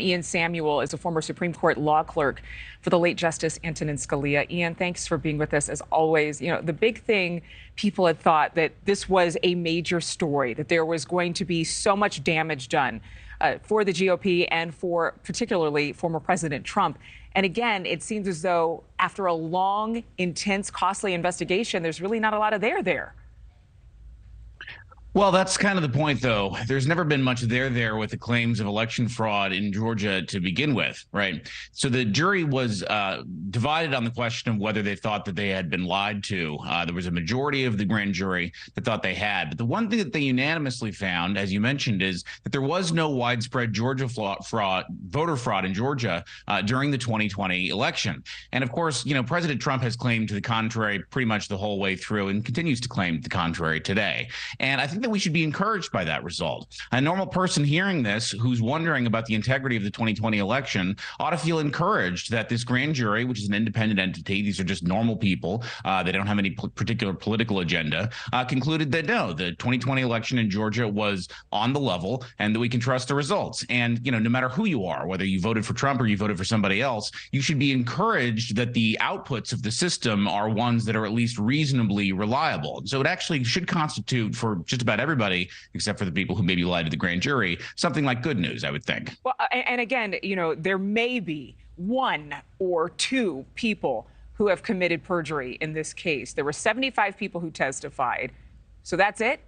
Ian Samuel is a former Supreme Court law clerk for the late Justice Antonin Scalia. Ian, thanks for being with us as always. You know, the big thing, people had thought that this was a major story, that there was going to be so much damage done for the GOP and for particularly former President Trump. And again, it seems as though after a long, intense, costly investigation, there's really not a lot of there. Well, that's kind of the point, though. There's never been much there with the claims of election fraud in Georgia to begin with, right? So the jury was divided on the question of whether they thought that they had been lied to. There was a majority of the grand jury that thought they had. But the one thing that they unanimously found, as you mentioned, is that there was no widespread voter fraud in Georgia during the 2020 election. And of course, you know, President Trump has claimed to the contrary pretty much the whole way through and continues to claim the contrary today. And I think that we should be encouraged by that result. A normal person hearing this who's wondering about the integrity of the 2020 election ought to feel encouraged that this grand jury, which is an independent entity, these are just normal people, they don't have any particular political agenda, concluded that no, the 2020 election in Georgia was on the level and that we can trust the results. And, you know, no matter who you are, whether you voted for Trump or you voted for somebody else, you should be encouraged that the outputs of the system are ones that are at least reasonably reliable. So it actually should constitute for just about everybody, except for the people who maybe lied to the grand jury, something like good news, I would think. Well, and again, you know, there may be one or two people who have committed perjury in this case. There were 75 people who testified. So that's it?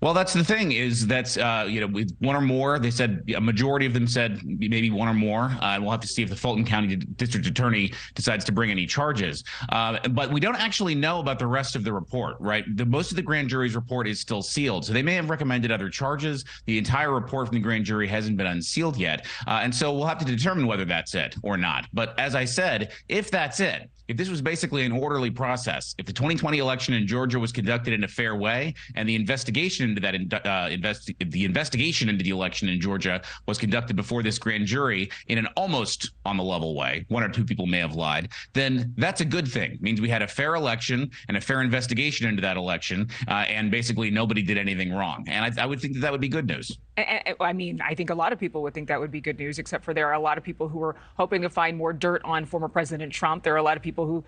Well, that's the thing is that's, you know, with one or more, they said a majority of them said maybe one or more. We'll have to see if the Fulton County District Attorney decides to bring any charges. But we don't actually know about the rest of the report, right? Most of the grand jury's report is still sealed. So they may have recommended other charges. The entire report from the grand jury hasn't been unsealed yet. And so we'll have to determine whether that's it or not. But as I said, if that's it, if this was basically an orderly process, if the 2020 election in Georgia was conducted in a fair way, and the investigation into that investigation into the election in Georgia was conducted before this grand jury in an almost on the level way, one or two people may have lied, then that's a good thing. It means we had a fair election and a fair investigation into that election, and basically nobody did anything wrong. And I would think that that would be good news. I mean, I think a lot of people would think that would be good news, except for there are a lot of people who are hoping to find more dirt on former President Trump. There are a lot of people who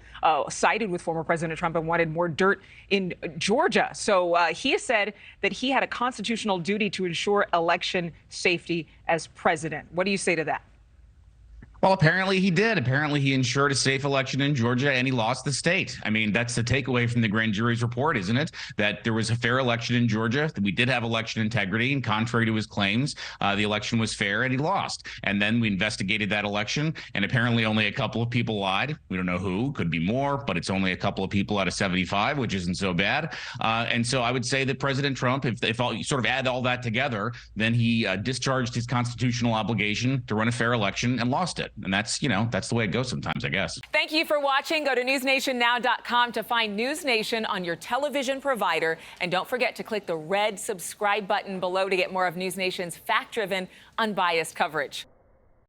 sided with former President Trump and wanted more dirt in Georgia. So he has said that he had a constitutional duty to ensure election safety as president. What do you say to that? Well, apparently he did. Apparently he ensured a safe election in Georgia and he lost the state. I mean, that's the takeaway from the grand jury's report, isn't it? That there was a fair election in Georgia, that we did have election integrity, and contrary to his claims, the election was fair and he lost. And then we investigated that election, and apparently only a couple of people lied. We don't know who, could be more, but it's only a couple of people out of 75, which isn't so bad. And so I would say that President Trump, if all, you sort of add all that together, then he discharged his constitutional obligation to run a fair election and lost it. And that's, you know, that's the way it goes sometimes, I guess. Thank you for watching. Go to newsnationnow.com to find NewsNation on your television provider. And don't forget to click the red subscribe button below to get more of NewsNation's fact-driven, unbiased coverage.